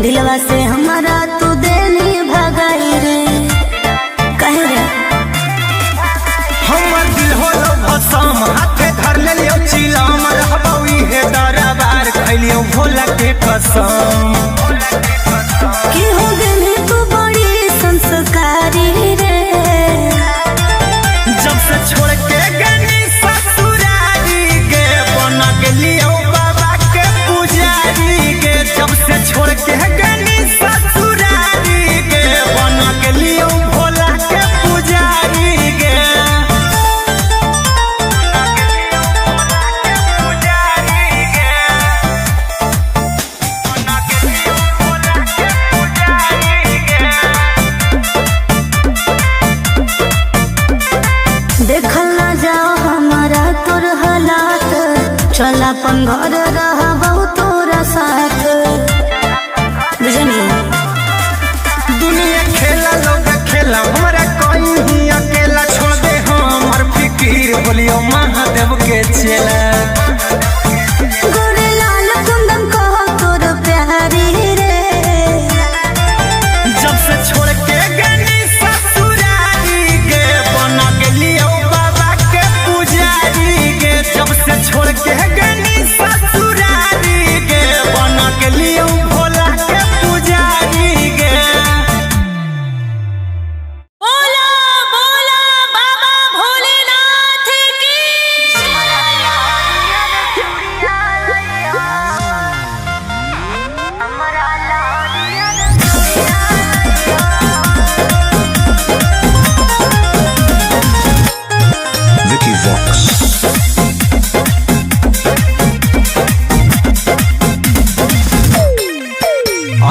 दिलवा से हमारा तू देनी भगाई रे कहे रे हमर दिल होलो भसम हाथे धर ले लियो चिलम रहबई हे दरबार खैलियो भोला के कसम की हो गई तू बड़ी संस्कारी रे जब से छोड़ के गनी ससुरारी के बना गेलियो बाबा के पुजारी के जब से छोड़ के गनी ससुरारी के बना गेलियो भोला के पुजारी के देखल ना जाओ हमारा तोर हालात चल अपन घर रहा बहु तोरा साथ बुझनी दुनिया खेला लोग खेला हमारा कोई ही अकेला छोड़ दे हमर फिकीर बोलियो महादेव के चेला गोरे लाल कुंदन कहो तोर प्यारी रे जब से छोड़ के गनी ससुरारी के बना गेलियो बाबा के पुजारी के जब से छोड़ के गनी ससुरारी के बना गेलियो भोला के पुजारी के बोला बोला बाबा भोलेनाथ की Vicky Vox.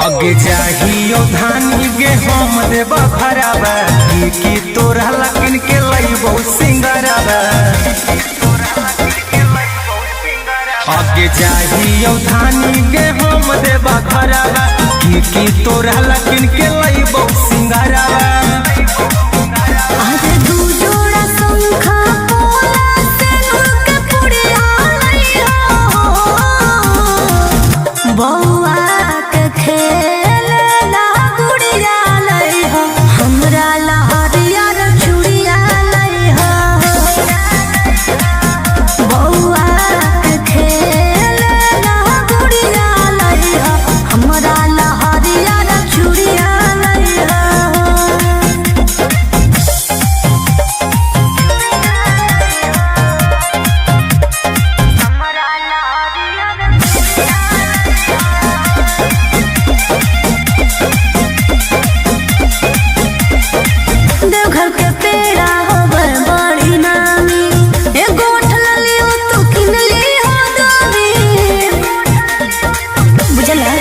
आगे जाहियो धानी गे हम देबा खराबा की तोरा लकिन के लइबो सिंगराबा आगे जाहियो धानी गे हम देबा खराबा की तोरा लकिन के लइबो सिंगराबा आज दू जोड़ा शंखा पोला से के पुड़िया लइहो बौआ के खेल ना गुड़िया लइहो हमरा लहरिया रे चूड़िया लइहो बौआ के खेल ना गुड़िया लइहो हमरा लहरिया रे चूड़िया लइहो देवघर के पेड़ा होवे बड़ी नामी ए गोठ ललियो तू किन ली हो दोनी बुझला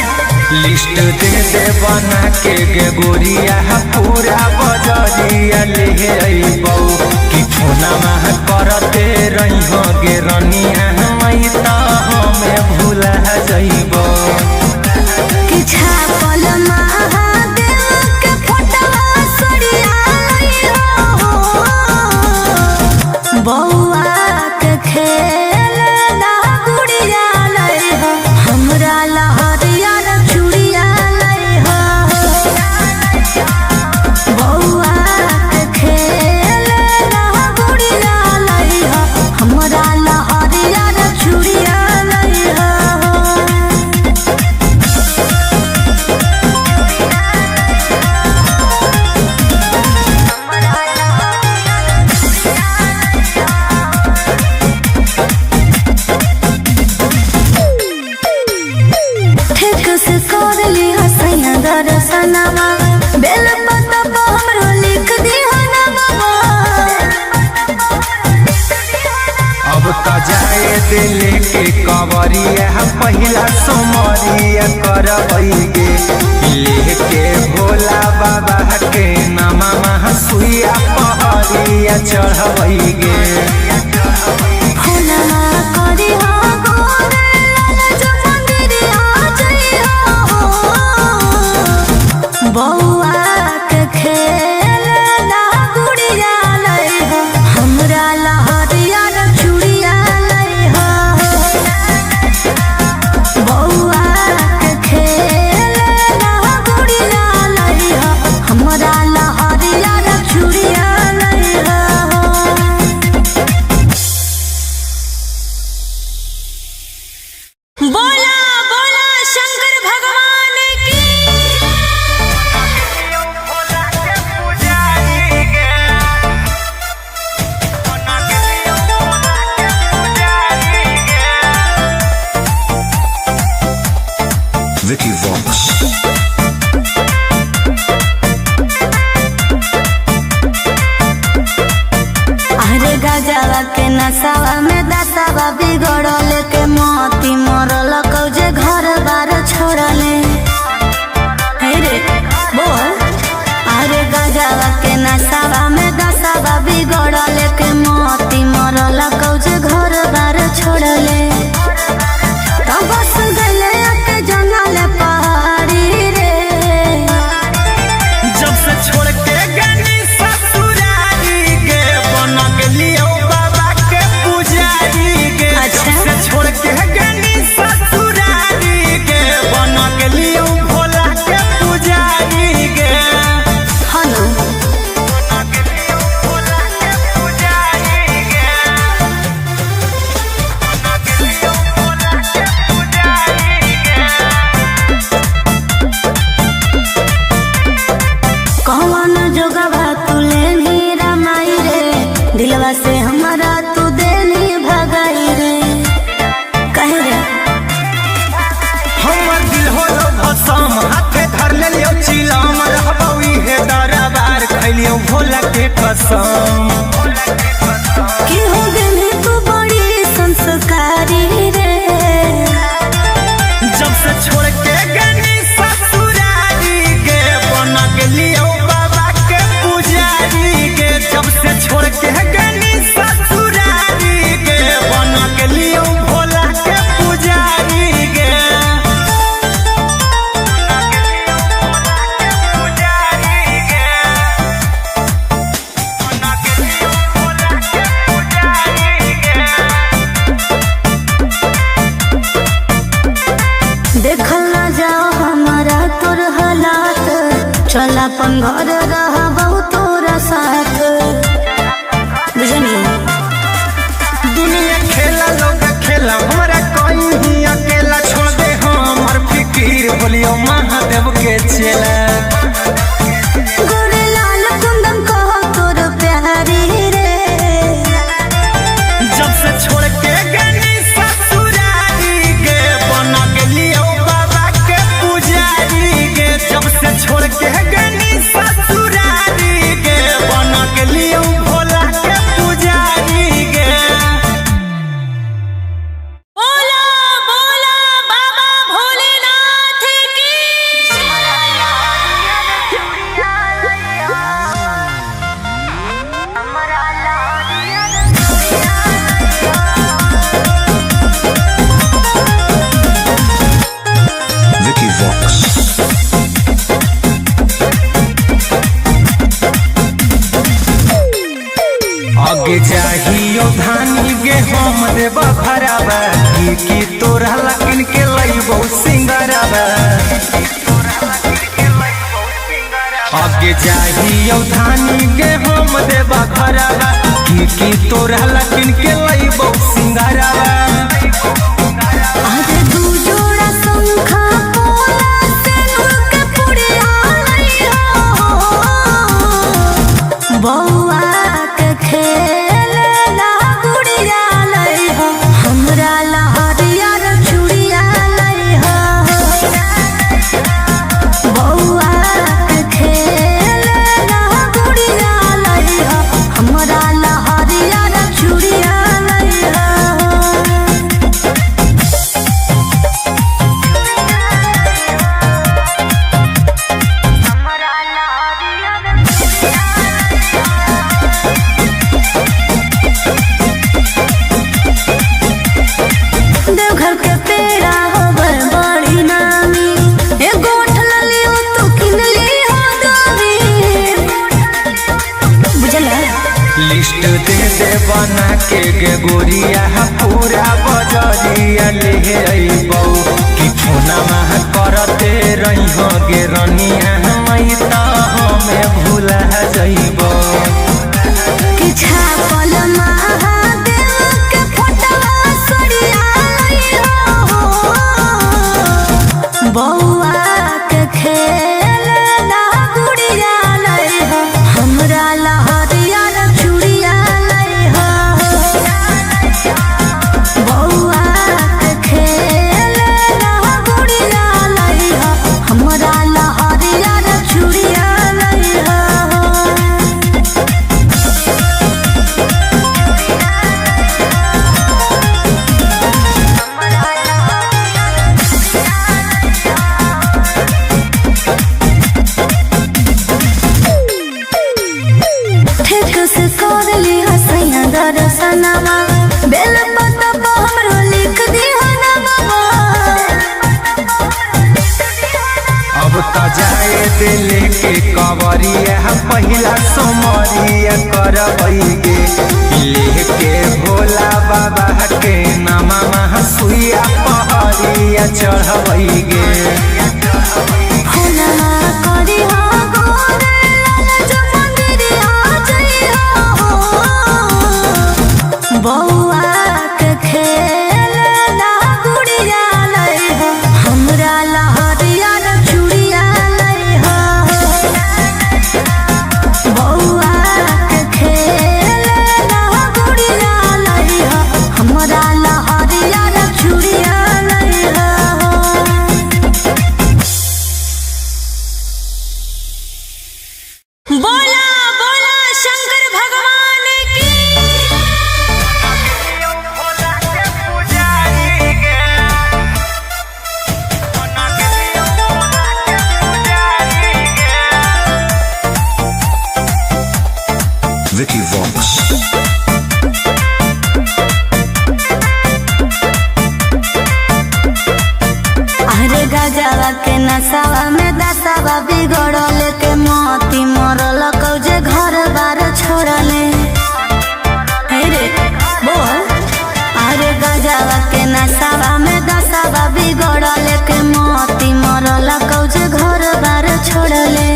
लिस्ट दे दे बना के गे गोरिया पूरा बजरिया ले अइबौ कि फोना मह करते रही हो गे रनिया मई त हमें भूला जइबौ कि छापल महादेव के फोटवा सड़िया लइहो बौआ के खेल ना गुड़िया लइहो हमरा लहरिया रे चूड़िया लइहो बौआ के खेल ना गुड़िया लइहो हमरा लहरिया रे चूड़िया लइहो ठीक से कर ली हसैया दर्शनमा बेल पत्ता पर हमरो लिख दी हनवा अब त जाए दिल के कवरिया पहिला सोमरिया करबई गे लेके भोला बाबा के नामा सुइया पहरिया चढ़बई गे फोनमा करी हो गोरे लाल जो मंदिरिया जइहो बौआ के खेल ना गुड़िया लइहो हमरा लहरिया रे चूड़िया लइहो बौआ के खेल ना Vox. अरे गजवा के नसावा में दसावा बिगड़ल के मोती मरल कौजे घर बार छोड़ले। हे रे बोल। अरे गजवा के नसावा में दसावा बिगड़ल के मोती मरल कौजे घर बार छोड़ले। तो बस गले के जंगल पहाड़ी रे। जब से छोड़ के गनी ससुरारी गे बन गेलियो बाबा के पुजारी गे। अच्छा। जब से छोड़ के गनी ससुरारी गे बन गेलियो भोला के पुजारी गे। हनु बन गेलियो भोला के पुजारी गे। बन गेलियो भोला के पुजारी गे। कौन जोगवा तू लेनी रमाई रे। दिलवा से हमारा तू देनी भगाई रे। कहे रे हमर दिल होलो भसम हाथे धर लेलियो चिलम रहबौ इहे दरबार खैलियो भोला के कसम। कि हो गनी तू बड़ी संस्कारी रे। जब से छोड़ के गनी ससुरारी गे बन गेलियो बाबा के पुजारी गे। जब से छोड़ के गनी ससुरारी गे बन गेलियो भोला के पुजारी गे। देखल ना जाओ हमारा तोर हालात। चल अपन घर रहबौ तोरा साथ। बुझनी दुनिया खेला लोग खेला हमरा कहीं अकेला छोड़ दे हमर फिकीर बोलियो महादेव के चेला। गोरे लाल कुंदन कहो तोर प्यारी रे। जब से छोड़ के गनी ससुरारी गे बन गेलियो बाबा के पुजारी गे। जब से छोड़ के गनी ससुरारी गे बन गेलियो भोला के पुजारी गे। बोला बोला बाबा भोलेनाथ की Vicky Vox. आगे जाहियो धानी गे हम देबा भराबा की तोरा लकिन के लइबो सिंगराबा। आगे जाहियो धानी गे हम देबा भराबा की तोरा लकिन के लइबो सिंगराबा। आज दू जोड़ा शंखा पोला से के पुड़िया लई हो। बौआ के खेलना गुड़िया लई हो। हमरा लहरिया रे चूड़िया लई हो। बौआ के खेलना गुड़िया लई हो। हमरा लहरिया रे चूड़िया लई हो। देवघर के पेड़ा होबर बड़ी नामी। एगो उठल लियो तू किन लियो दामी। बुझला लिस्ट दे दे बना के गे गोरिया पूरा बजरिया ले अइबौ कि फोनमा करते रही गे रनिया मई त हमें भूला जइबौ। कि छापल महादेव के फोटवा सड़िया लई हो। बौआ के खेलना गुड़िया लई हो। हमरा लहरिया रे चूड़िया लई हो। बौआ के खेलना गुड़िया लई हो। तो जाए दिल के कवरिया पहिला सोमरिया करबैगे लेके भोला बाबा के नामा सुइया पहरिया चढ़बैगे। बउआ के खेल ला गुड़िया लई हो हमरा लहरिया चूड़िया लई हो। बउआ के खेल ला गुड़िया लई हो हमरा लहरिया चूड़िया लई हो। बोला बोला शंकर भगवान की। Vicky Vox. अरे गजवा के नसावा में दसावा बिगड़ल के मोती मरल कौजे घर बार छोड़ले। हे रे बोल। अरे गजवा के नसावा में दसावा बिगड़ल के मोती मरल कौजे घर बार छोड़ले।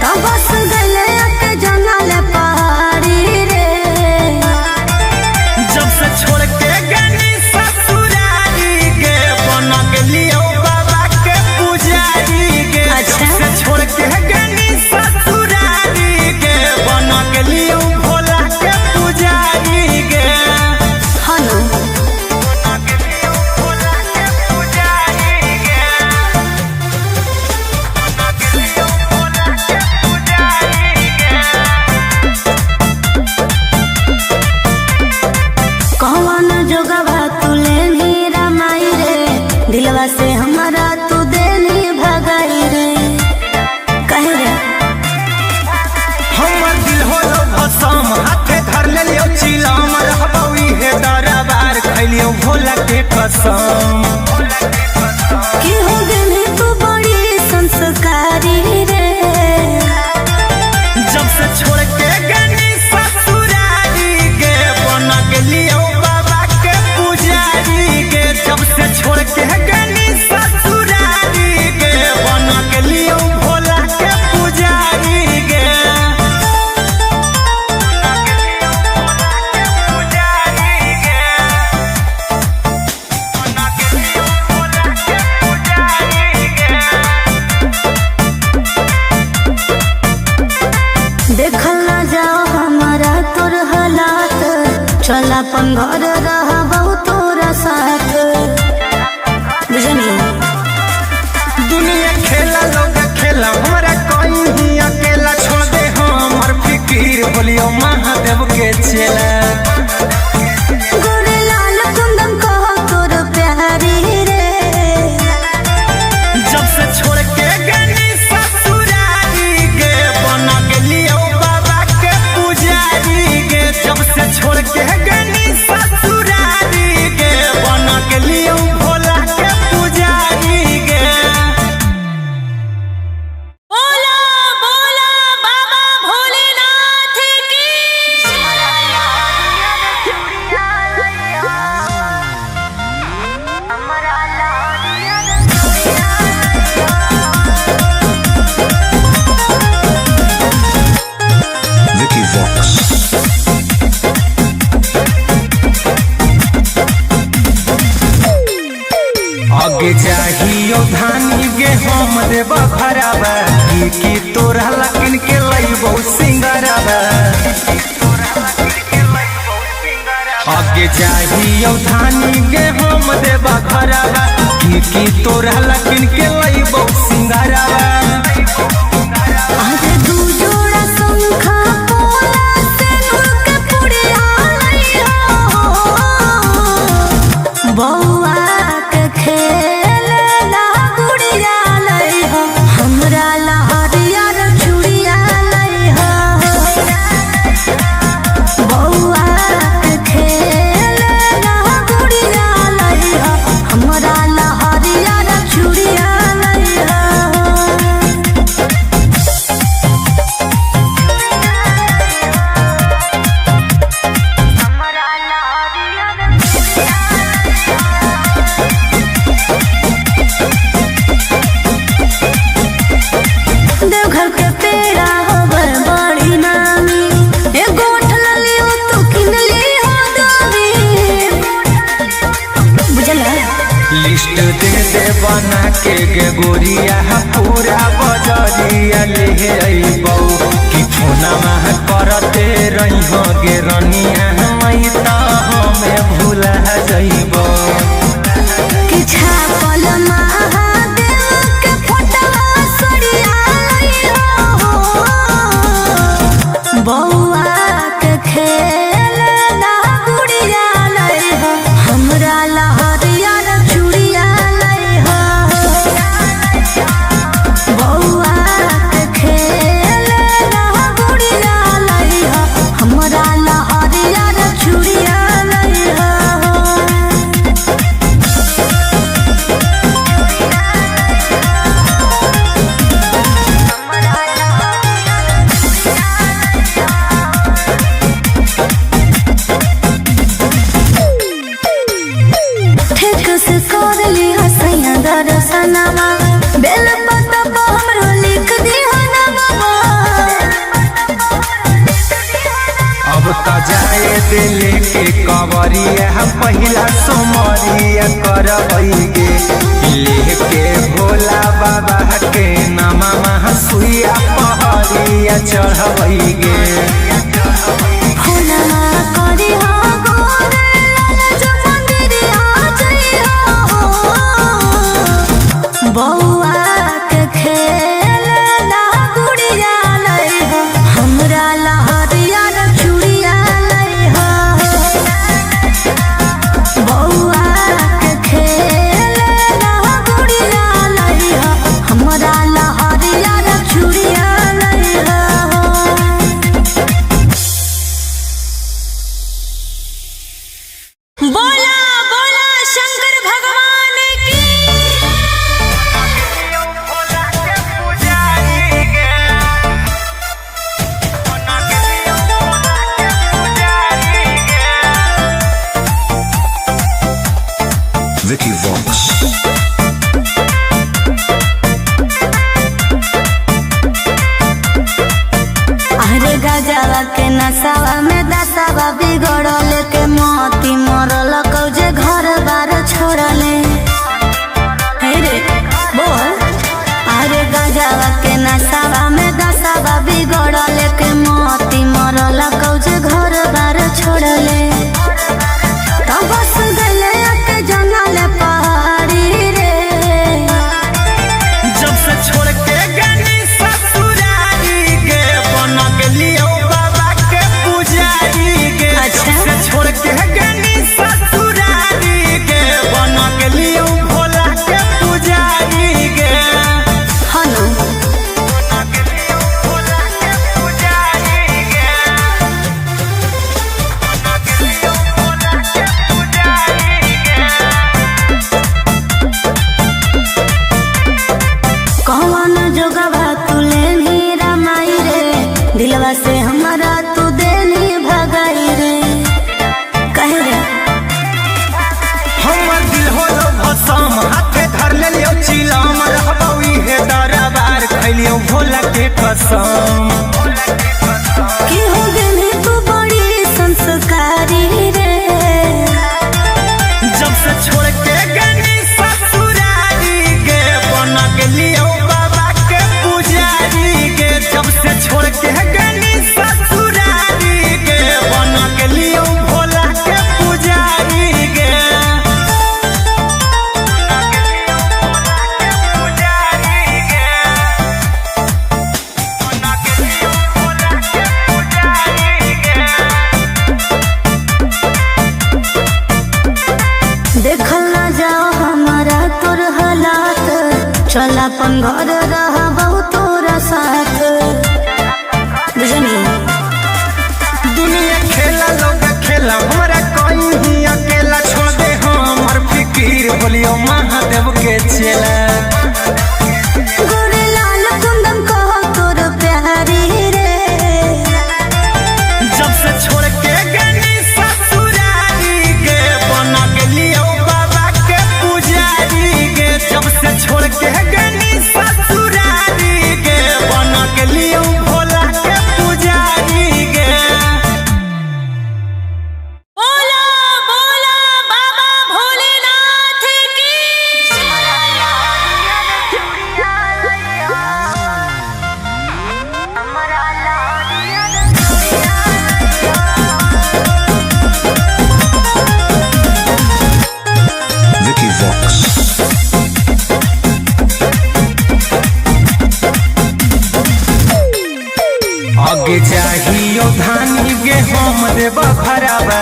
तो बस गले के जंगल पहाड़ी रे। जब से छोड़ के गनी ससुरारी गे बन गेलियो बाबा के पुजारी गे। अच्छा। जब से छोड़ के गनी ससुरारी गे बन गेलियो भोला के पुजारी गे। हनु बन गेलियो भोला के पुजारी गे। बन गेलियो भोला के पुजारी गे। कौन जोगवा तू लेनी रमाई रे दिलवा से हमारा तू देनी भगाई रे। कहे रे हमर दिल होलो भसम हाथे धर लेलियो चिलम रहबौ इहे दरबार खैलियो भोला के कसम। कि हो गनी तू बड़ी संस्कारी रे। जब से छोड़ के गनी ससुरारी गे बन गेलियो बाबा के पुजारी गे। जब से छोड़ के गनी ससुरारी गे बन गेलियो भोला के पुजारी गे। देखल ना जाओ हमारा तोर हालात चल अपन घर रहबौ तोरा साथ। बुझनी दुनिया खेला लोग खेला हमरा कहीं अकेला छोड़ दे हमर फिकीर बोलियो महादेव के चेला। गोरे लाल कुंदन कहो तोर प्यारी रे। जब से छोड़ के गनी ससुरारी गे बन गेलियो बाबा के पुजारी गे। जब से छोड़ के गनी ससुरारी गे बन गेलियो भोला के पुजारी गे। बोला बोला बाबा भोलेनाथ की। Vicky Vox. आगे जाहियो धानी गे हम देव भरावा की तोरा लकिन के लइबो सिंगरावा। आगे जाहियो धानी गे हम देव भरावा की तोरा लकिन के लइबो सिंगरावा। आज दू जोड़ा शंखा पोला से नूर के पुड़िया लई हो। बउआ के खेल ला गुड़िया लई हो हमरा लहरिया चूड़िया लई हो। बउआ के खेल ला गुड़िया लई हो हमरा लहरिया चूड़िया लई के गोरिया पूरा बजरिया ले अइबौ कि फोनमा करते रही गे रनिया मई त हमें भूला जइबौ कि छापल महादेव के फोटवा सरिया लइहो बौआ के खेल ना गुड़िया लइहो हमरा लहरिया चूड़िया लइहो बौआ के खेल ना गुड़िया लइहो हमरा लहरिया चूड़िया लइहो ठेक से कर ली हसैया दर्शनमा बेल पत्ता पर हमरो लिख दी हनमा अब त जाए दिले के कवरिया पहिला सोमरिया करबैगे लेके भोला बाबा के नामा सुइया पहरिया चढ़बैगे फूलना करी हो गोरे लाल जो मंदिरिया जइहो बौआ के खेल ना गुड़िया लइहो हमरा लहरिया चूड़िया लइहो बौआ के खेल ना गुड़िया लइहो हमरा लहरिया चूड़िया लइहो बोला बोला शंकर भगवान की Vicky Vox. अरे गजवा के नसावा में दसावा बिगड़ल के मोती मरल कौजे घर बार छोड़ले हे रे बोल अरे गजवा के नसावा में दसावा बिगड़ल के मोती मरल कौजे घर बार छोड़ले तो बस गले के जंगल पहाड़ी रे जब से छोड़ के गनी ससुरारी के बन गेलियो बाबा के पुजारी के अच्छा। जब से छोड़ के गनी ससुरारी के बन गेलियो भोला के पुजारी के हनु बन गेलियो भोला के पुजारी के बन गेलियो भोला के पुजारी के कौन जोगवा तू लेनी रमाई रे दिलवा से हमारा तू देनी भगाई रे कहे रे हमर दिल होलो भसम हाथे धर लेलियो चिलम रहबौ इहे दरबार खैलियो भोला के कसम कि हो गेली तू बड़ी संस्कारी रे जब से छोड़ के गनी ससुरारी के बन गेलियो बाबा के पुजारी के जब से छोड़ के गनी ससुरारी के बन गेलियो भोला के पुजारी के देखल ना जाओ हमारा तोर हालात चल अपन घर रहा बहुत तोरा साथ बुझनी दुनिया खेला लोग खेला हमरा कोई ही अकेला छोड़ दे हमर फिकीर बोलियो महादेव के चेला गोरे लाल कुंदन कहो तोर प्यारी रे जब से छोड़ के गनी ससुरारी के बन गेलियो बाबा के पुजारी के जब से छोड़ के गनी ससुरारी के बन गेलियो भोला के पुजारी के बोला बोला बाबा भोलेनाथ की आगे चाहियो धानी गे हम देव घरबा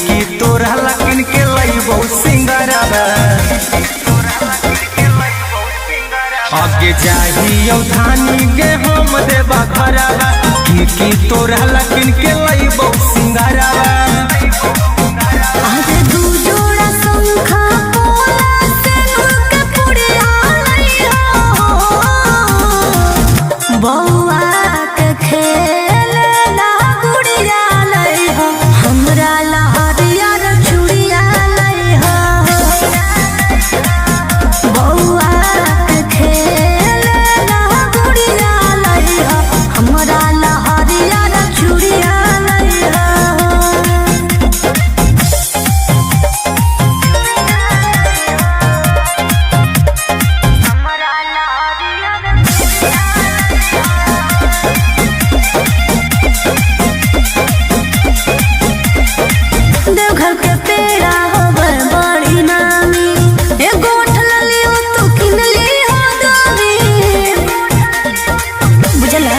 की तोरा लकिन के लइबो सिंगरबा आगे चाहियो धानी गे हम देव घरबा की तोरा लकिन के लइबो सिंगरबा आगे दू जोड़ा शंखा पोला से उनके पुड़िया लइहा बौआ के खेलना गुड़िया लइहा हमरा लहरिया रे चूड़िया लइहा बौआ के खेलना गुड़िया लइहा हमरा लहरिया रे चूड़िया लइहा देवघर के पेड़ा होवे बड़ी नामी एगो उठल लियो तू किन ली हो दामी बुझला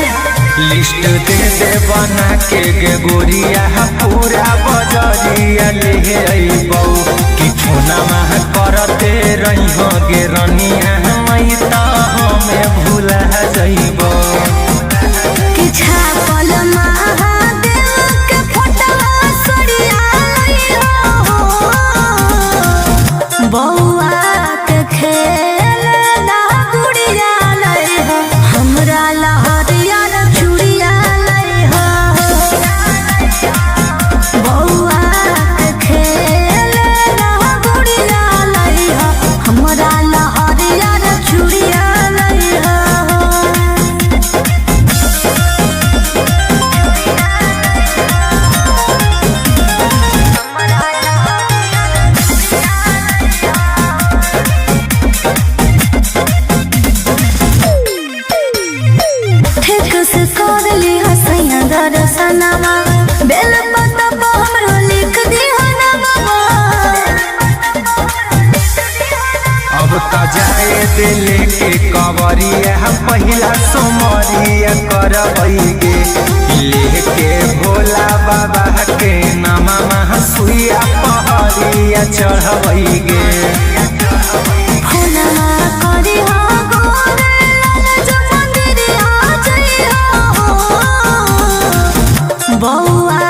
लिस्ट दे दे बना के गे गोरिया पूरा बजरिया ले अइबौ कि छोना माह करते रही हो गे रनिया मई त हमें भूला जइबौ कि छापल महादेव के फोटवा सड़िया लइहा बौआ के खेलना गुड़िया लइहा हमरा लहरिया रे चूड़िया लइहा बौआ के खेलना गुड़िया लइहा हमरा लहरिया रे चूड़िया लइहा ठीक से कर ली हसैया दर्शनमा बेल पत्ता पर हमरो लिख दिहा नामा अब त जाए दे लेके कवरिया पहिला सोमरिया करबै गे लेके भोला बाबा के नामा सुइया पहरिया चढ़बै गे फुलवा करी हो गोरे लाल जो मंदिरिया जइहा बौआ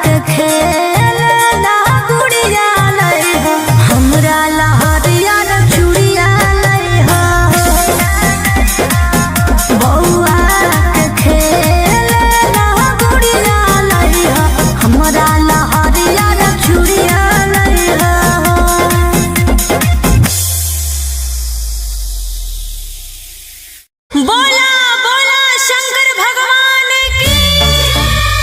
के खेलना गुड़िया लइहा हमरा लहरिया रे चूड़िया लइहा बौआ के खेलना गुड़िया लइहा हमरा लहरिया रे चूड़िया लइहा बोला बोला शंकर भगवान की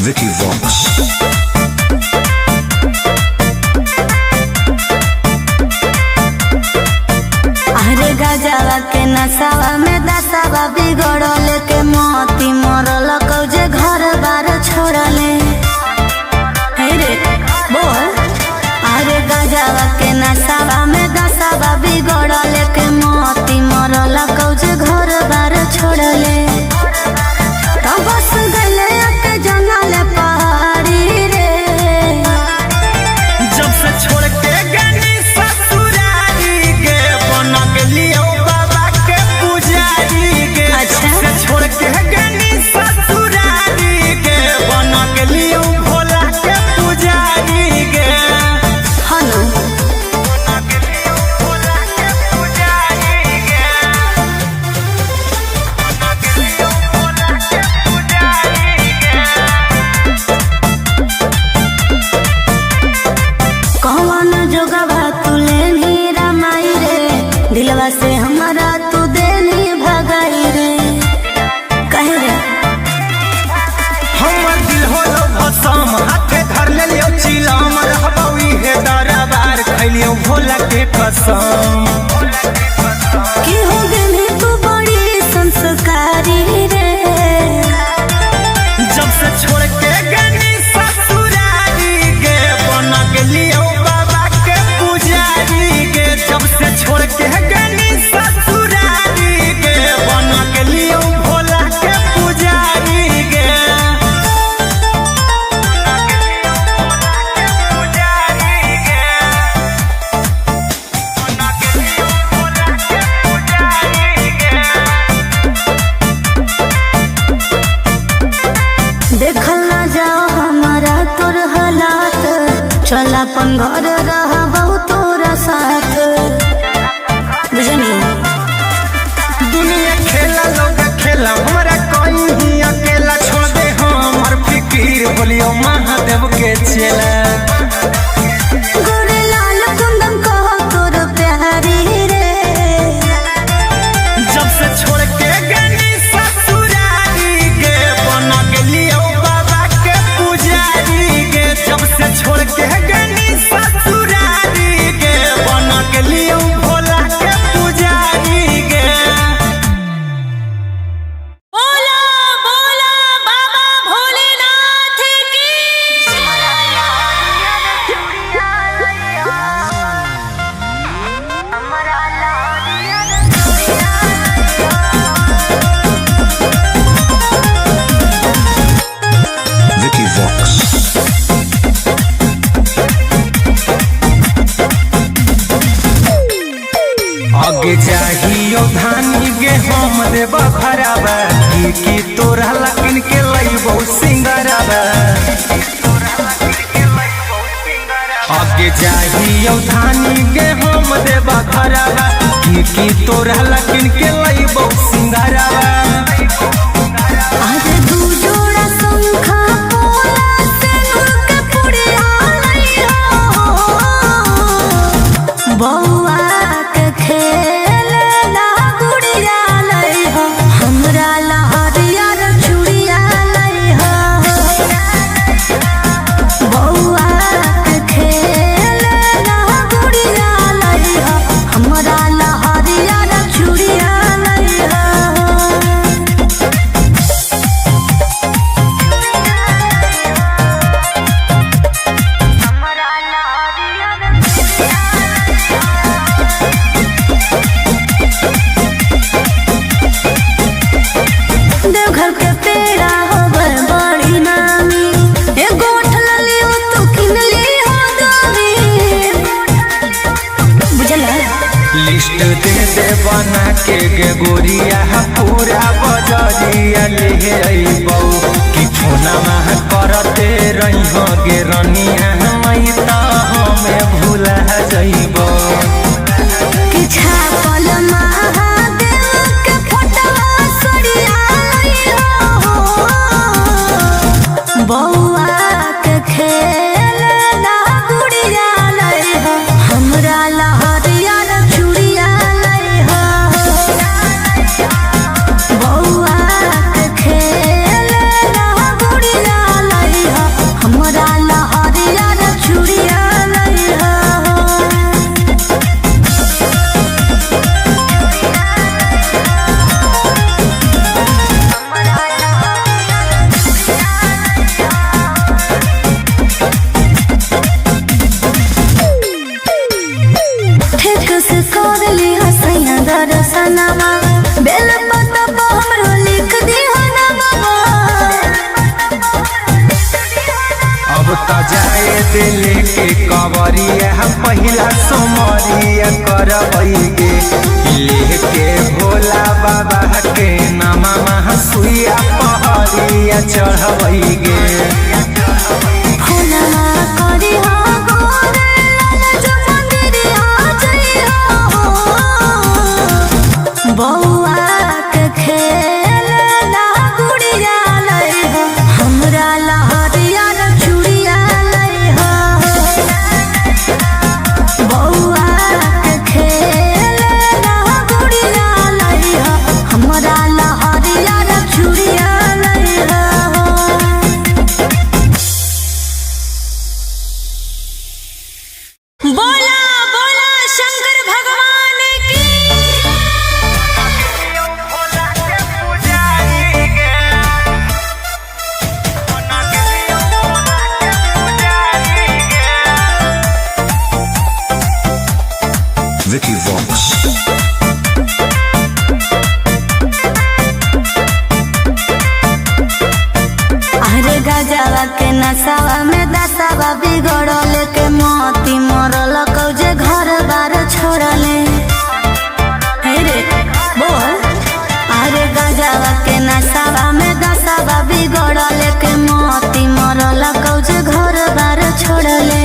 Vicky Vox. अरे गजवा के नसावा में दसावा बिगड़ल के मोती मरल कौजे घर बार छोड़ले हे रे बोल अरे गजवा के नसावा में दसावा बिगड़ल के मोती मरल कौजे घर बार छोड़ले तब बस गले के जंगल पहाड़ी रे जब से छोड़ के गनी ससुरारी गे बन गेलियो बाबा के पुजारी गे अच्छा। जब से छोड़ के गनी ससुरारी गे बन गेलियो भोला के पुजारी गे हनु बन गेलियो भोला के पुजारी गे बन गेलियो भोला के पुजारी गे कौन जोगवा तुले नीरा माई रे दिलवा से हमारा तू देनी भगाई रे कहे रे हमर दिल होलो भसम हाथे धर लेलियो चिलम रहबौ इहे दरबार खैलियो भोला के कसम की हो गई तू बड़ी संस्कारी रे जब से छोड़ के गनी ससुरारी अपन घर रहबो तोरा साथ बुझनी। दुनिया खेला लोग खेला हमरा कहीं अकेला छोड़ दे हमर फिकीर बोलियो महादेव के चेला। गोरे लाल कुंदन कहो तोर प्यारी रे, जब से छोड़ के गनी ससुरारी गे बन गेलियो बाबा के पुजारी गे। जब से छोड़ के गनी ससुरारी गे बन गेलियो भोला के पुजारी गे। बोला बोला बाबा भोलेनाथ की। Vicky Vox. आगे चाहियो धानी गे हम देबा खराबा की तोरा लकिन के लइबो सिंगराबा। आगे चाहियो धानी गे हम देबा खराबा की तोरा लकिन के लइबो सिंगराबा। आज दू जोड़ा शंखा पोला सिंदूर के पुड़िया लइहो, बौआ के खेलना गुड़िया लइहो, हमरा लहरिया रे चूड़िया लइहो, बौआ के खेलना गुड़िया लइहो, हमरा लहरिया रे चूड़िया लइहो। देवघर के पेड़ा होवे बड़ी नामी, एगो ठलली हो तू किनली हो दामी, बुझला। लिस्ट दे दे बना के गे गोरिया पूरा बजरिया ले अइबौ कि फोनमा करते रहिहो गे रनिया मई त हमें भूला जइबौ। कि छापल महादेव के फोटवा सरिया लइहो, बौआ के खेलना गुड़िया लइहो, हमरा लहरिया रे चूड़िया लइहो, बौआ के खेलना गुड़िया लइहो, हमरा लहरिया रे चूड़िया लइहो। ठीक से कर ली हसैया दर्शनमा, बेल पत्ता पर हमरो लिख दी हो नामा। अब त जाए दिल के कवरिया पहिला सोमरिया करबै गे लेके भोला बाबा के नामा सुइया पहरिया चढ़बै गे। फोनमा करी हो गोरे लाल जो मंदिरिया जइहो, बौआ के खेलना गुड़िया लइहो, हमरा लहरिया रे चूड़िया लइहो, बौआ के खेलना गुड़िया लइहो, हमरा लहरिया रे चूड़िया लइहो। बोला बोला शंकर भगवान की। Vicky Vox. अरे गजवा के नसावा में दसावा बिगड़ल के मोती मरल कौजे घर बार छोड़ले। हे रे बोल। अरे गजवा के नसावा में दसावा बिगड़ल के मोती मरल कौजे घर बार छोड़ले।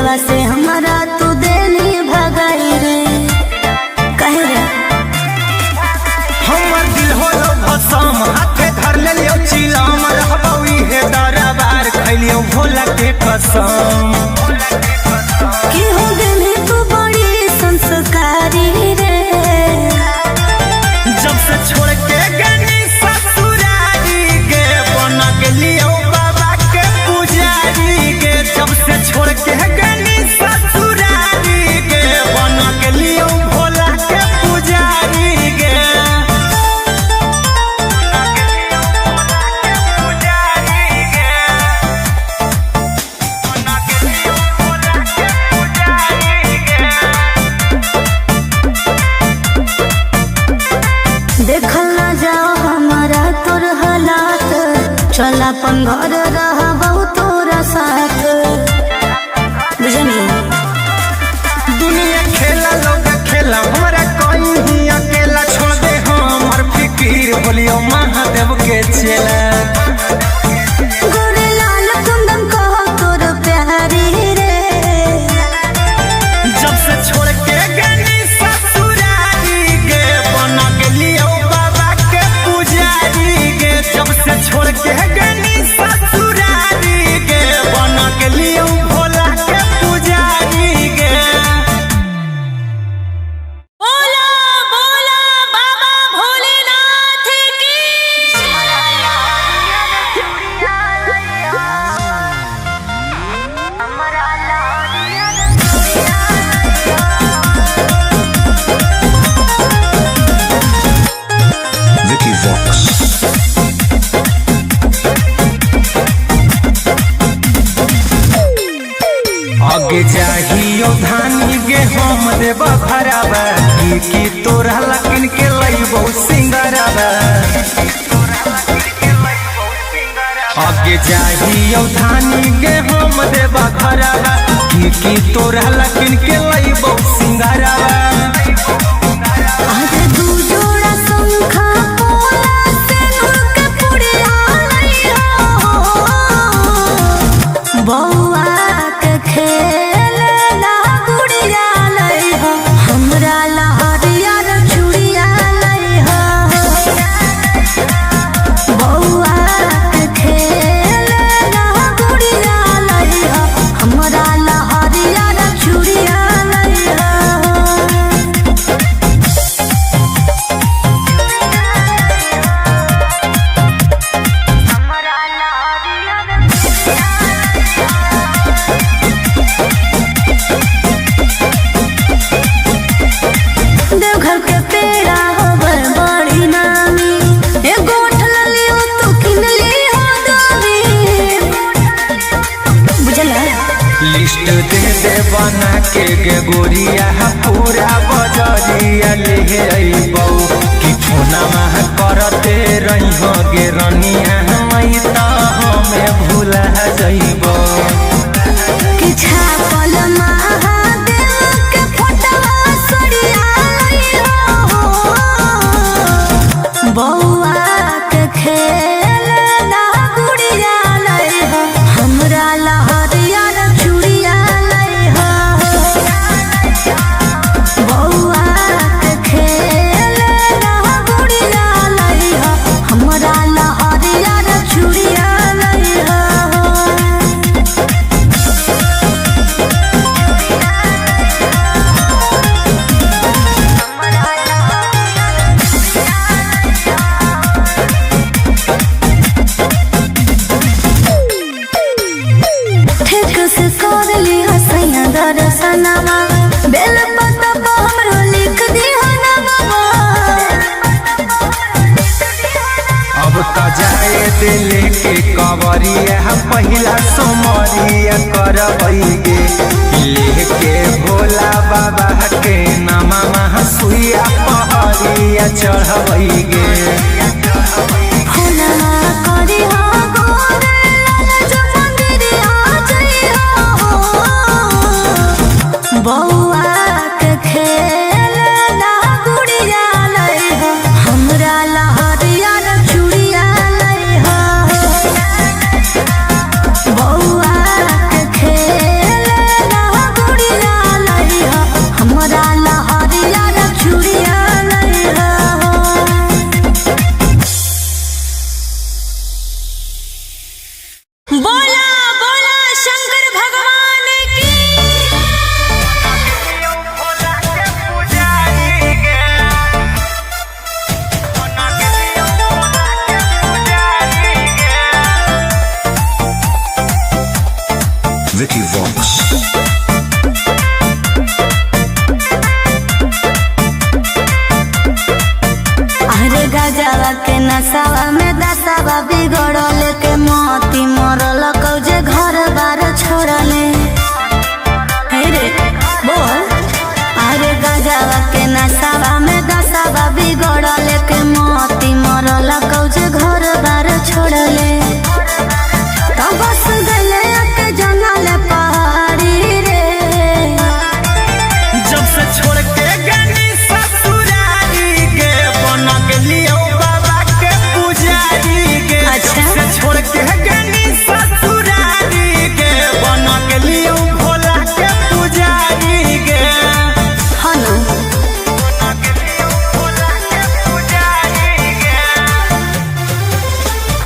दिलवा से हमारा तू देनी भगाई रे कहे रे हमर दिल होलो भसम हाथे धर ले लियो चिलम रहबई हे दरबार खैलियो भोला के कसम कि हो गई तू बड़ी संस्कारी रे जब से छोड़ के गनी ससुरारी गे बन गेलियो बाबा के पुजारी गे जब से छोड़ के गनी ससुरारी गे बन गेलियो भोला के पुजारी गे देखल ना जाओ हमारा तोर हालात चल अपन घर रहबो तोरा साथ बुझनी दुनिया खेला लोग खेला हमरा कोई ही अकेला छोड़ दे हमर फिकीर बोलियो महादेव के चेला गोरे लाल कुंदन कहो तोर प्यारी रे जब से छोड़ के गनी ससुरारी गे बन गेलियो बाबा के पुजारी गे जब से छोड़ के गनी ससुरारी गे बन गेलियो भोला के पुजारी गे बोला बोला बाबा भोलेनाथ की Vicky Vox. आगे जाहियो धानी गे हम देब भराबा की तोरा लकिन के लइबो सिंगराबा आगे जाहियो धानी गे हम देब भराबा की तोरा लकिन के लइबो सिंगराबा आज दू जोड़ा शंखा पोला सिंदूर के पुड़िया लइहो बौआ के खेलना गुड़िया लइहो हमरा लहरिया रे चूड़िया लइहो बौआ के खेलना गुड़िया लइहो हमरा लहरिया रे चूड़िया लइहो देवघर के पेड़ा होबर बड़ी नामी एगो उठल लियो तू किन लियो दामी बुझला लिस्ट दे दे बना के गे गोरिया पूरा बजरिया ले अइबौ कि फोना मह करते रहिहो गे रनिया मई त हमें भूला जइबौ कि छापल महादेव के फोटवा सड़िया लइहो बौआ के खेलना गुड़िया लइहो हमरा लहरिया रे चूड़िया लइहो बौआ के खेलना गुड़िया लइहो हमरा लहरिया रे चूड़िया लइहो ठीक से कर ली हसैया दर्शनमा बेल पत्ता पर हमरो लिख दिया नमवा अब त जाए दिल के कवरिया पहिला सोमरिया करबै गे लेके भोला बाबा के नामा सुइया पहरिया चढ़बै गे फूला करी हो गोरे लाल जो मंदिरिया जइहो बौआ के खेलना गुड़िया लइहो हमरा लहरिया रे चूड़िया लइहो बौआ के खेलना Vicky Vox. अरे गजवा के नसावा में दसावा बिगड़ल के मोती मरल कौजे घर बार छोड़ले। हे रे बोल। अरे गजवा के नसावा में दसावा बिगड़ल के मोती मरल कौजे घर बार छोड़ले। तो बस गले के जंगल पहाड़ी रे। जब से छोड़ के गनी ससुरारी के बना के लियो बाबा के पुजारी के। अच्छा। जब से छोड़ के गनी ससुरारी के बना के लियो भोला के पुजारी के। हनु बना के लियो भोला के पुजारी के।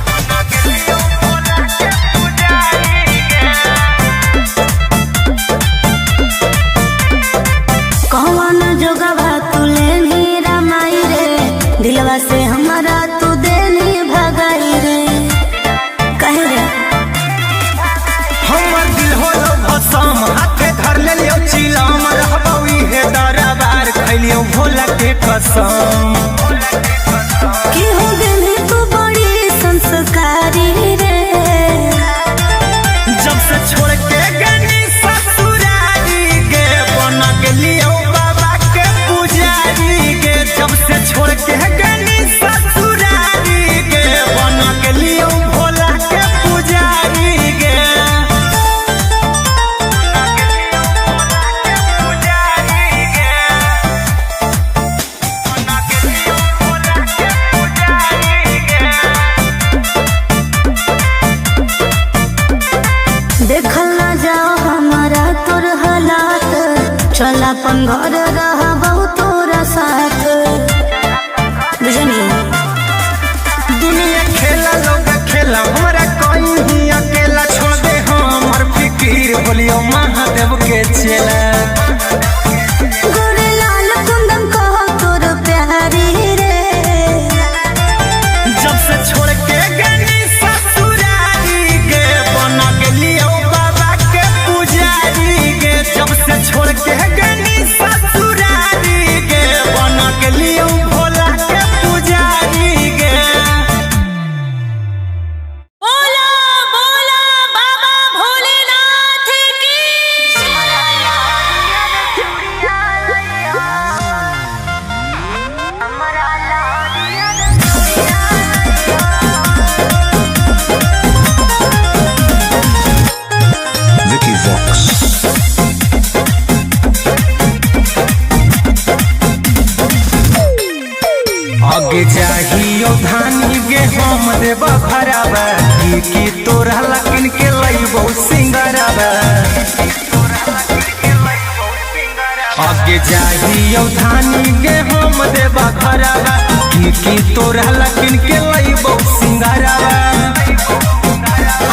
बना के लियो भोला के पुजारी के। कौन जोगवा तुले नीरा माई रे। दिलवा से हमारा तू देनी भगाई रे। कहे रे हमर दिल होलो भसम हाथे धर ले लियो चिलम रहबौ इहे दरबार खैलियो भोला के कसम। कि हो गेली तू बड़ी संस्कारी रे। जब से छोड़ के गनी ससुरारी के बना के लियो बाबा के पुजारी के। जब से छोड़ के गनी ससुरारी के बना के लियो भोला के पुजारी के। बना के लियो भोला के पुजारी के। बना के लियो भोला के पुजारी के। देखल ना जाओ हमारा तोर हालात। चल अपन घर रहबौ तोरा साथ। बुझनी दुनिया खेला लोग खेला हमरा कोई ही अकेला छोड़ दे हमर फिकीर बोलियो महादेव के चेला। गोरे लाल कुंदन कहो तोर प्यारी रे। जब से छोड़ के गनी ससुरारी के बना के लियो बाबा के पुजारी के। जब से छोड़ के गनी ससुरारी के बना के लियो भोला के पुजारी के। बोला बोला बाबा भोलेनाथ की। Vicky Vox. आगे जाहियो धानी गे हम देव भरावा की तोरा लकिन के लइबो सिंगरावा। आगे जाहियो धानी गे हम देव भरावा की तोरा लकिन के लइबो सिंगरावा।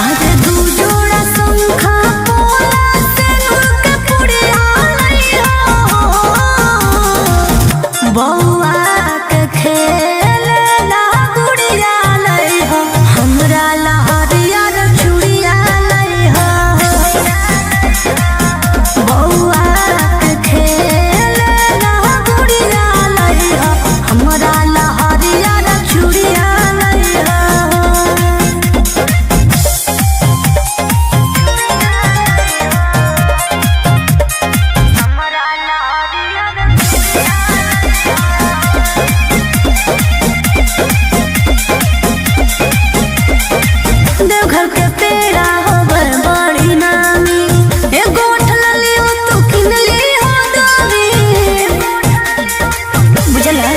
आज दू जोड़ा शंखा पोला सिंदूर के पुड़िया लइहो। बौआ के खेलना गुड़िया लइहो। हमरा ला हरियर चूड़िया लइहो। बौआ के खेलना गुड़िया लइहो। हमरा ला हरियर चूड़िया लइहो। देवघर के पेड़ा होवे बड़ी नामी। एगो उठलली हो तू किनली हो दोरी। बुझला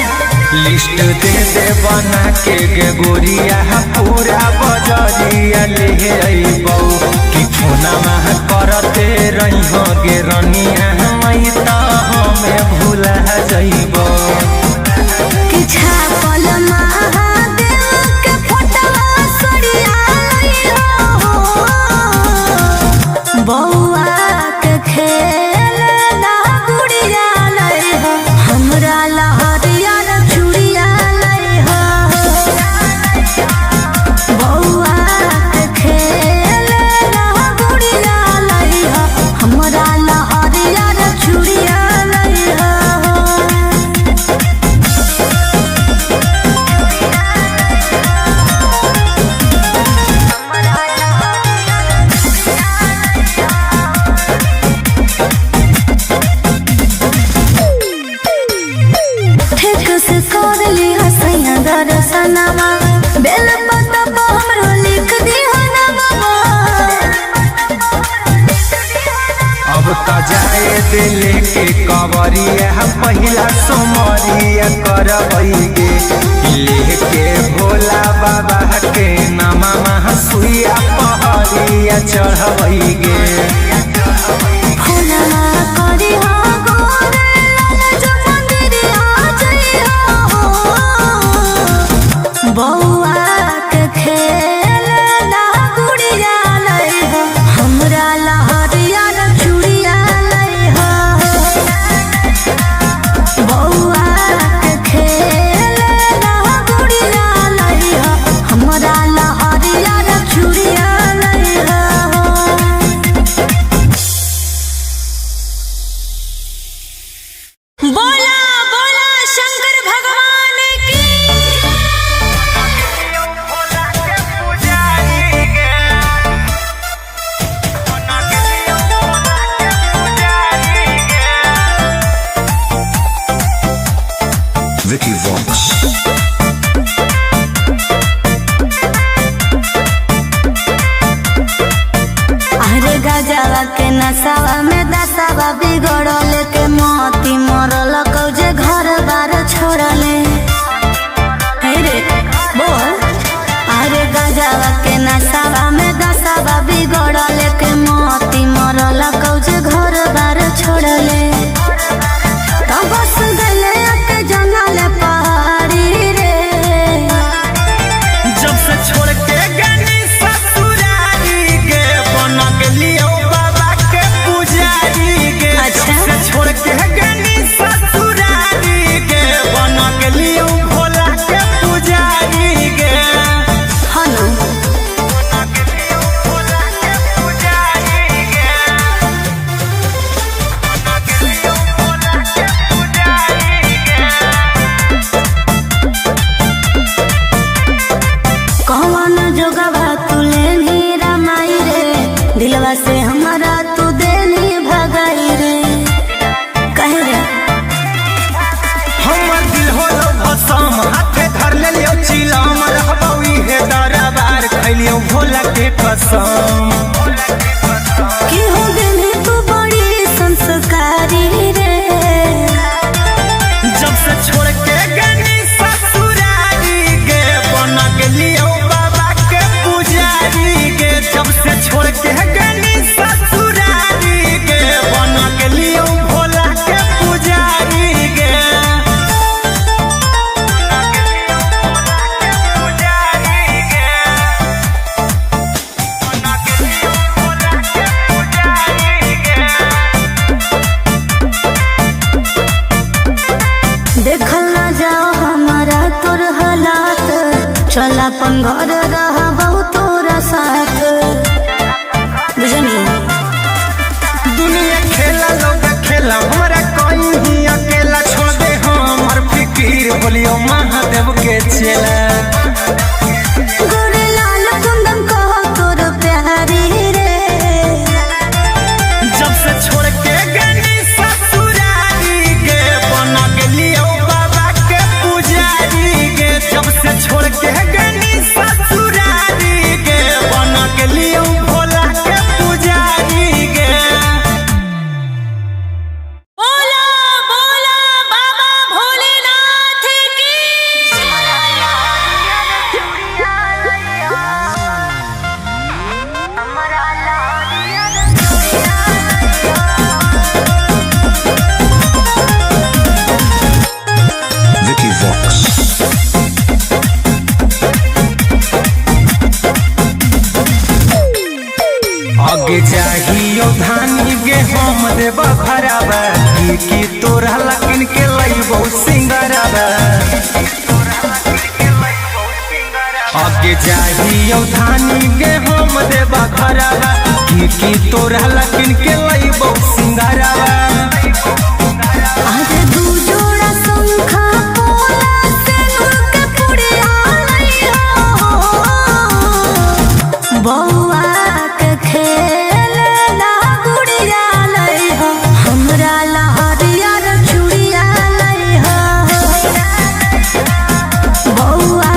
लिस्ट दे दे बना के गे गोरिया पूरा बजरिया ले अइबौ कि फोना मह करते रहिहो गे रनिया मई त हमें भूला जइबौ। कि छापल महादेव के फोटवा सड़िया लइहो। बौआ के खेलना गुड़िया लइहो। हमरा ला हरियर चूड़िया लइहो। बौआ के खेलना गुड़िया लइहो। अब तो जाए दिल के कवरिया हम पहिला सोमरिया करबैगे लेके भोला बाबा के नामा सुइया पहरिया चढ़बैगे। बउआ के खेल ना गुड़िया लई हो हमरा लहरिया न चूड़िया लई हो। बउआ के खेल ना गुड़िया लई हो हमरा लहरिया न चूड़िया लई हो। बोला बोला शंकर भगवान की। Vicky Vox. अरे गजवा के नसावा में दसावा बिगड़ल के मोती मरल कौजे घर बार छोड़ले। हे रे बोल। अरे गजवा के नसावा में दसावा बिगड़ल के मोती मरल कौजे घर बार छोड़ले। तो बस गले के जंगल पहाड़ी रे। जब से छोड़ के गनी ससुरारी गे बन गेलियो बाबा के पुजारी गे। अच्छा। जब से छोड़ के गनी ससुरारी गे बन गेलियो भोला के पुजारी गे। हनु बन गेलियो भोला के पुजारी गे। बन गेलियो भोला के पुजारी गे। कौन जोगवा तुले नी रमाई रे दिलवा से हमारा तू देनी भगाई रे। कहे रे हमर दिल होलो भसम हाथे धर लेलियो चिलम रहबौ इहे दरबार खैलियो भोला के कसम। कि हो गनी तू बड़ी संस्कारी रे। जब से छोड़ के गनी ससुरारी गे बन गेलियो बाबा के पुजारी गे। जब से छोड़ के गनी ससुरारी गे बन गेलियो भोला के पुजारी गे। देखल ना जाओ हमारा तोर हालात चल अपन घर रहबौ तोरा साथ। बुझनी दुनिया खेला लोग खेला हमरा कोई ही अकेला छोड़ दे हमर फिकीर बोलियो महादेव के चेला। गोरे लाल कुंदन कहो तोर प्यारी रे। जब से छोड़ के गनी ससुरारी गे बन गेलियो बाबा के पुजारी गे। जब से छोड़ के गनी ससुरारी गे बन गेलियो भोला के पुजारी गे। बोला बोला बाबा भोलेनाथ की। Vicky Vox. आगे चाहियो धानी गे हम देबा भराबा की तोरा लकिन के लइबो सिंगराबा। आगे चाहियो धानी गे हम देबा भराबा की तोरा लकिन के लइबो सिंगराबा। आज दू जोड़ा शंखा पोला से नूर के पुड़िया लई हो। बउआ के खेल ना गुड़िया लई हो हमरा लहरिया न चूड़िया लई हो। बउआ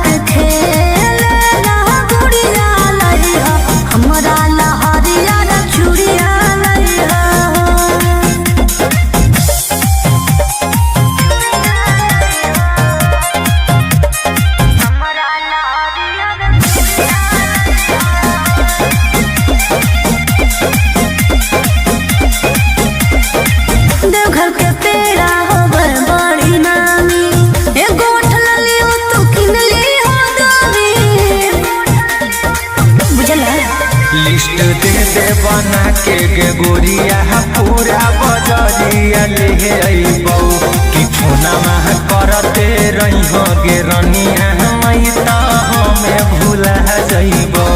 के खेल ना गुड़िया लई हो हमरा लहरिया न चूड़िया बना के गे गोरिया पूरा बजरिया ले अइबौ कि फोनमा करते रही गे रनिया मई त हमें भूला जइबौ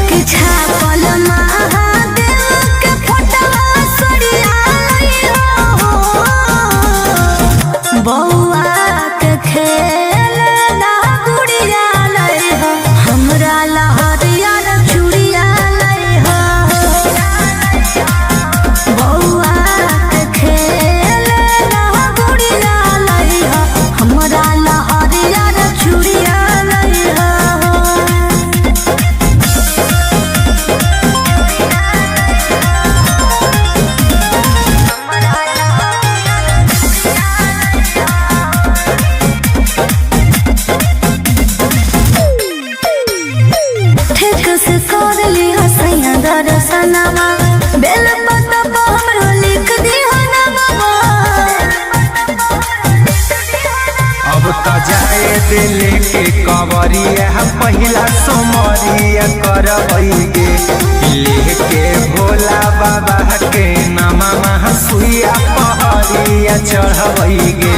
कि छापल महादेव के फोटवा सरिया लइहो बौआ के खेल ना गुड़िया लइहो हमरा लहरिया चूड़िया लइहो बौआ के खेल ना गुड़िया लइहो हमरा लहरिया चूड़िया लइहो ठेक से कर ली हसैया दर्शनमा बेल पत्ता पर हमरो लिख दी हनमा अब त जाए दिल के कवरिया पहिला सोमरिया करबै गे लेके भोला बाबा के नामा सुइया पहरिया चढ़बै गे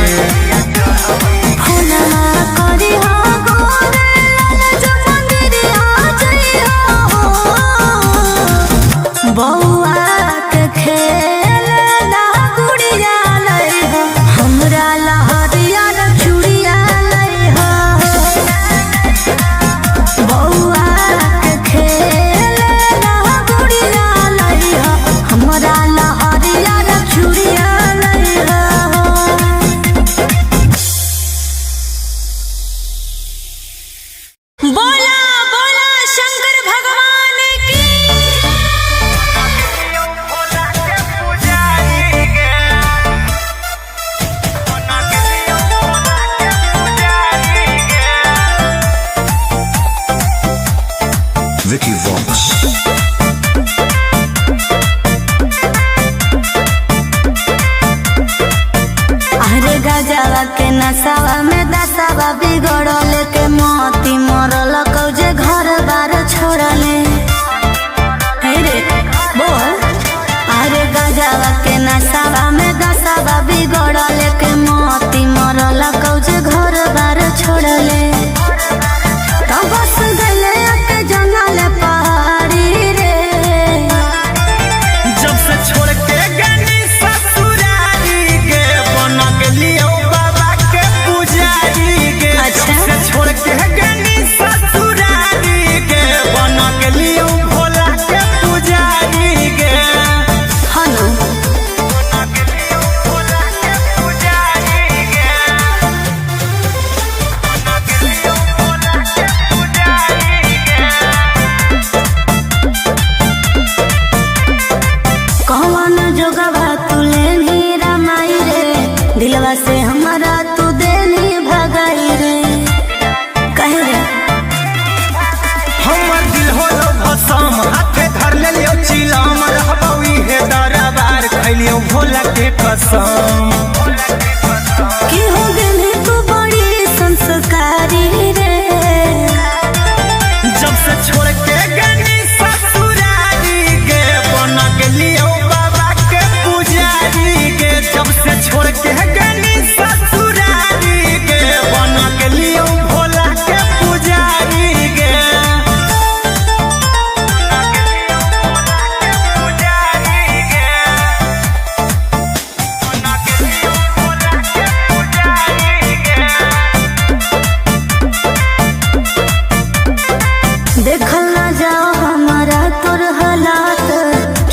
फुलमा करी हो गोरे लाल जो मंदिरिया जइहो बौआ के खेल ना गुड़िया लइहो हमरा लहरिया चूड़िया लइहो बौआ के खेल ना गुड़िया लइहो हमरा लहरिया चूड़िया लइहो बोला बोला शंकर भगवान की Vicky Vox. अरे गजवा के नसावा में दसावा बिगड़ल के मोती मरल कौजे घर बार छोड़ले हे रे बोल अरे गजवा के नसावा में दसावा बिगड़ल के मोती मरल कौजे घर बार छोड़ले तो बस गले के जंगल पहाड़ी रे जब से छोड़ के गनी ससुरारी गे बन गेलियो बाबा के पुजारी गे अच्छा। जब से छोड़ के गनी ससुरारी गे बन गेलियो भोला के पुजारी गे हनु बन गेलियो भोला के पुजारी गे बन गेलियो भोला के पुजारी गे कौन जोगवा तू लेनी रमाई रे दिलवा से हमारा तू देनी भगाई रे कहे रे हमर दिल होलो भसम हाथे धर लेलियो चिलम रहबौ इहे दरबार खैलियो भोला के कसम कि हो गेली तू बड़ी संस्कारी रे जब से छोड़ के गनी ससुरारी गे बन गेलियो बाबा के पुजारी गे जब से छोड़ के गनी ससुरारी गे बन गेलियो भोला के पुजारी गे पुजारी गे बन गेलियो भोला के पुजारी गे देखल ना जाओ हमारा तोर हालात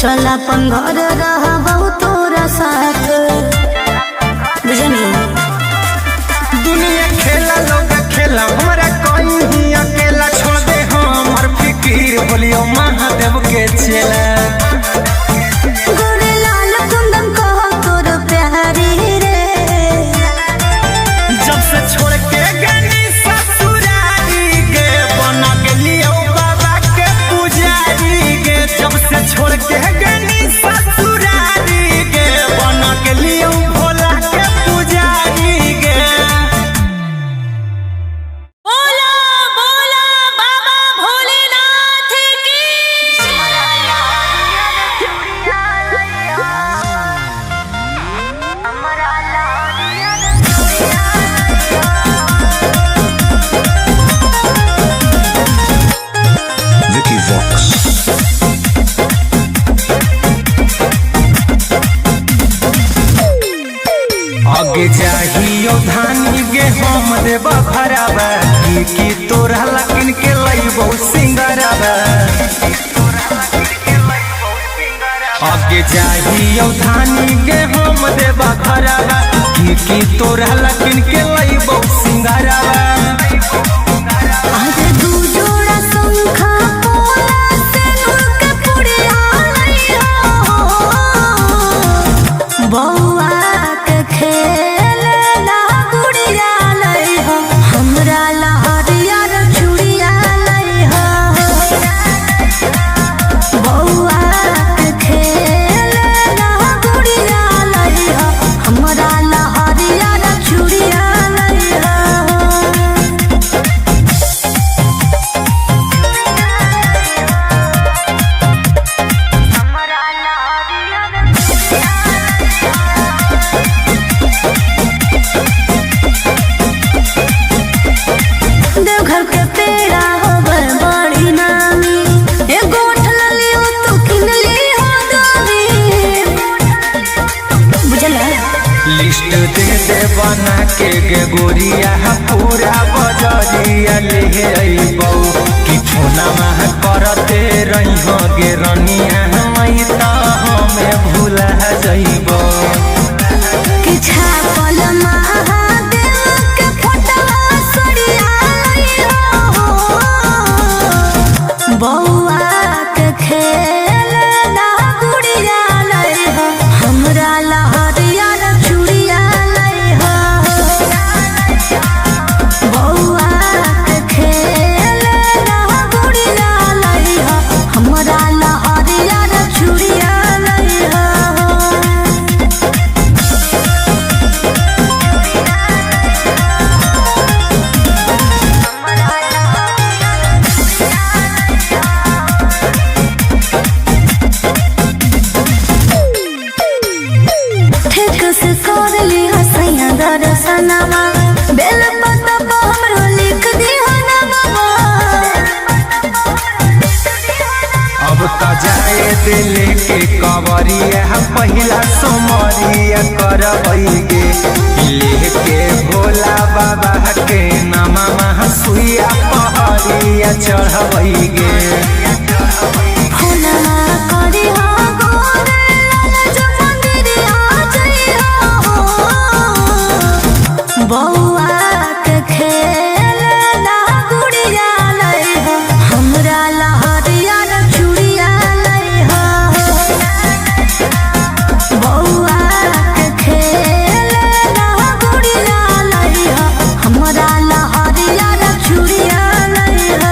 चल अपन घर रहबौ तोरा साथ बुझनी दुनिया खेला लोग खेला हमरा कोई ही अकेला छोड़ दे हमर फिकीर बोलियो महादेव के चेला गोरे लाल कुंदन कहो तोर प्यारी रे जब से छोड़ के गनी ससुरारी गे बन गेलियो बाबा के पुजारी गे जब से छोड़ के गनी ससुरारी गे बन गेलियो भोला के पुजारी गे बोला बोला बाबा भोलेनाथ की आगे जाहियो धानी गे हम देब भराबा की तोरा लकिन के लइबो सिंगराबा आगे जाहियो धानी गे हम देब भराबा की तोरा लकिन के लइबो सिंगराबा आज दू जोड़ा शंखा पोला सिंदूर के पुड़िया लइहा बौआ के खेलना गुड़िया लइहा हमरा लहरिया चूड़िया लइहा बौआ के खेलना गुड़िया लइहा हमरा लहरिया चूड़िया लइहा देवघर के पेड़ा होवे बड़ी नामी एगो उठल लियो तू किन ली हो दामी बुझला लिस्ट दे दे बना के गे गोरिया पूरा बजरिया ले अइबौ कि फोना मह करते रही हो गे रनिया मई त हमें भूला जइबौ कि छापल महादेव के फोटवा सड़िया लइहो बौआ के खेलना गुड़िया लइहो हमरा लहरिया चूड़िया लइहो बौआ के खेलना गुड़िया लइहो हमरा लहरिया चूड़िया लइहो ठीक से कर ली हसैया दर्शनमा बेल पत्ता पर हमरो लिख दिहो नमवा अब त जाए दिल के कवरिया पहिला सोमरिया करबै गे लेके भोला बाबा के नामा सुइया पहरिया चढ़बै गे फुलना करी हो गोरे जो मंदिरिया जइहो बौआ के खेलना गुड़िया लइहो हमरा लहरिया चूड़िया लइहो बौआ के खेलना गुड़िया लइहो हमरा लहरिया चूड़िया लइहो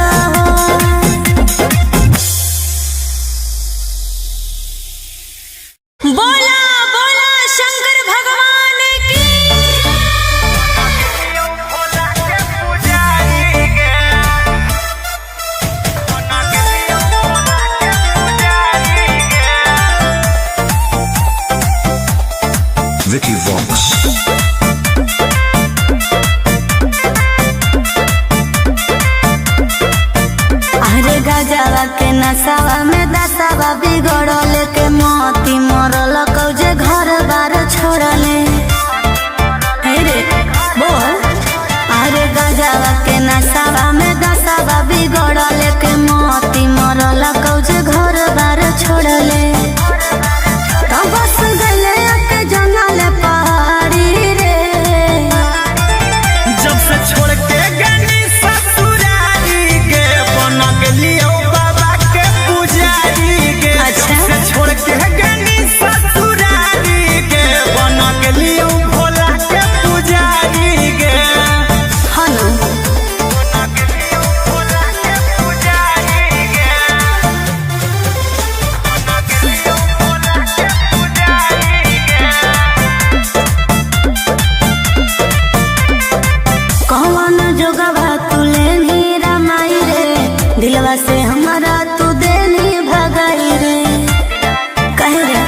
बोला बोला शंकर भगवान की Vicky Vox. अरे गजवा के नसावा में दसावा बिगड़ल के मोती मरल कौजे घर बार छोड़ले हे रे बोल अरे गजवा के नसावा में दसावा बिगड़ल के मोती मरल कौजे घर बार छोड़ले तो बस गले के जंगल पहाड़ी रे जब से छोड़ के गनी ससुरारी गे बन गेलियो बाबा के पुजारी गे अच्छा। जब से छोड़ के गनी ससुरारी गे बन गेलियो भोला के पुजारी गे हनु बन गेलियो भोला के पुजारी गे बन गेलियो भोला के पुजारी गे कौन जोगवा तुले नी रमाई रे दिलवा से हमारा तू देनी भगाई रे कहे रे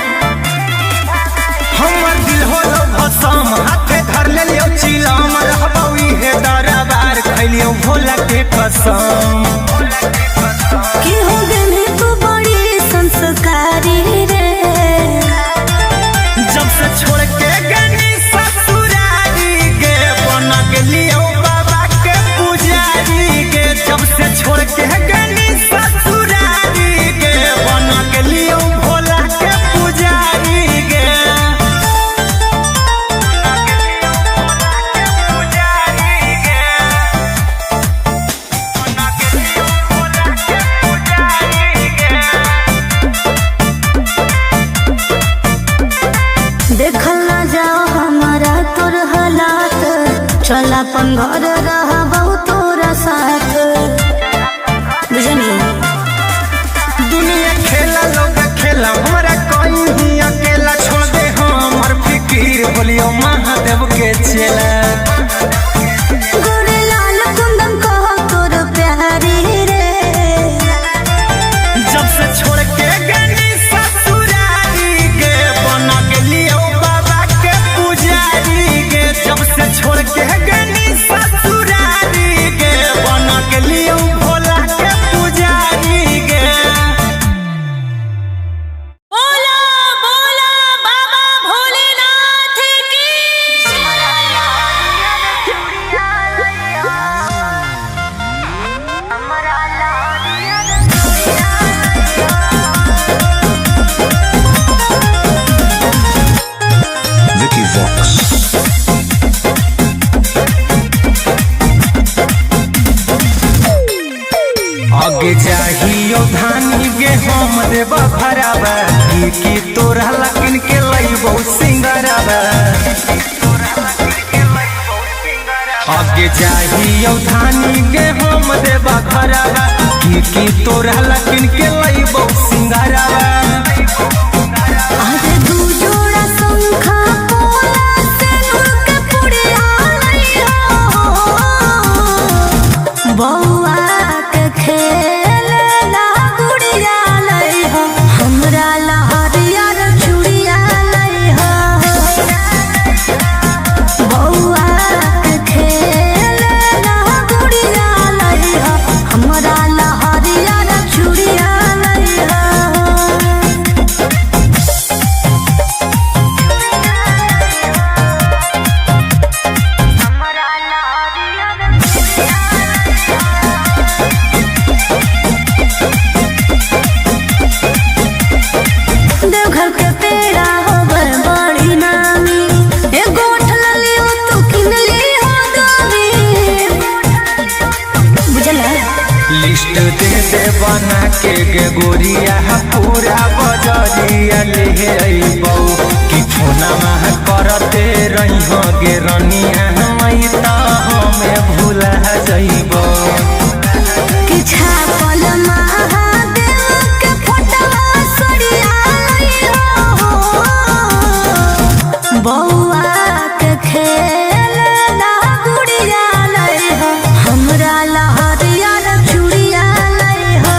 हमर दिल होलो भसम हाथे धर ले लियो चिलम रहबौ इहे दरबार खैलियो भोला के कसम की हो गई तू बड़ी संस्कारी रे जब से छोड़ के गनी ससुरारी अपन घर रहा बहुत तोरा साथ बुझनी दुनिया खेला लोग खेला हमारा कोई ही अकेला छोड़ दे हमर फिकीर बोलियो महादेव के चेला गोरे लाल कुंदन कह तोर प्यारी रे जब से छोड़ के गनी ससुरारी के बना गेलियो बाबा के पुजारी के जब से छोड़ के गनी ससुरारी के बना गेलियो भोला के पुजारी के बोला बोला बाबा भोलेनाथ की Vicky Vox. आगे जाहियो धानी गे हम देव भरावा की तोरा लकिन के लइबो सिंगरावा आगे जाहियो धानी गे हम देव भरावा की तोरा लकिन के लइबो सिंगरावा आज दू जोड़ा शंखा पोला से नुक पुड़िया लइहो बौआ के खेल ला गुड़िया लइहो हमरा लहरिया रे चूड़िया लइहो बौआ के खेल ला गुड़िया लइहो हमरा लहरिया रे चूड़िया लइहो देवघर के पेड़ा हो बड़ी नामी एगो ठलली हो तू किनली हो दामी बुझला लिस्ट दे दे बना के गे गोरिया पूरा बजरिया ले अइबौ कि फोना मह करते रही गे रनिया मई त हमें भूला जइबौ कि छापल महादेव के फोटवा सरिया लइहो बौआ के खेल ला गुड़िया लइहो हमरा लहरिया रे चूड़िया लइहो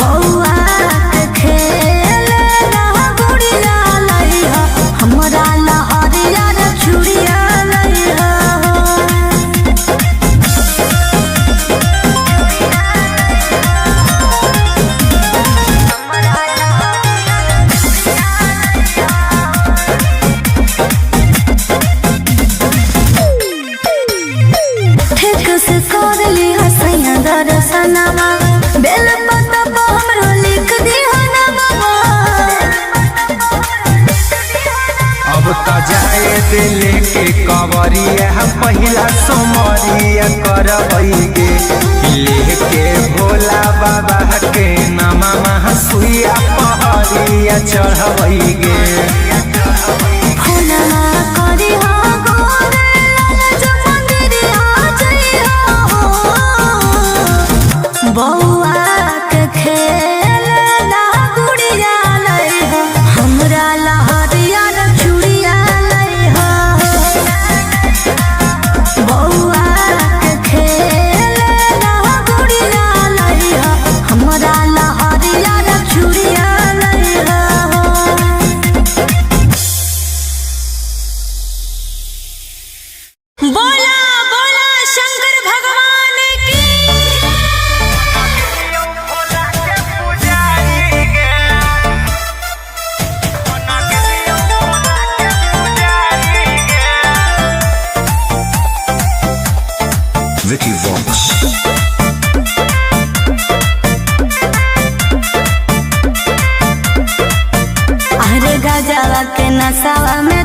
बौआ के खेल ला गुड़िया लइहो हमरा लहरिया रे चूड़िया लइहो ठीक से कर ली हसैया दर्शनमा बेल पत्ता पर हमरो लिख दी हनमा अब त जाए दिल के कवरिया पहिला सोमरिया करबै गे लेके भोला बाबा के नामा सुइया पहरिया चढ़बै गे फुलना करी हो गोरे लाल जो मंदिरिया जइहो बौआ के खेल ला गुड़िया लइहो हमरा लहरिया रे चूड़िया लइहो बौआ के खेल ला गुड़िया लइहो हमरा लहरिया रे चूड़िया लइहो बोला बोला शंकर भगवान की Vicky Vox. अरे गजवा के नसावा में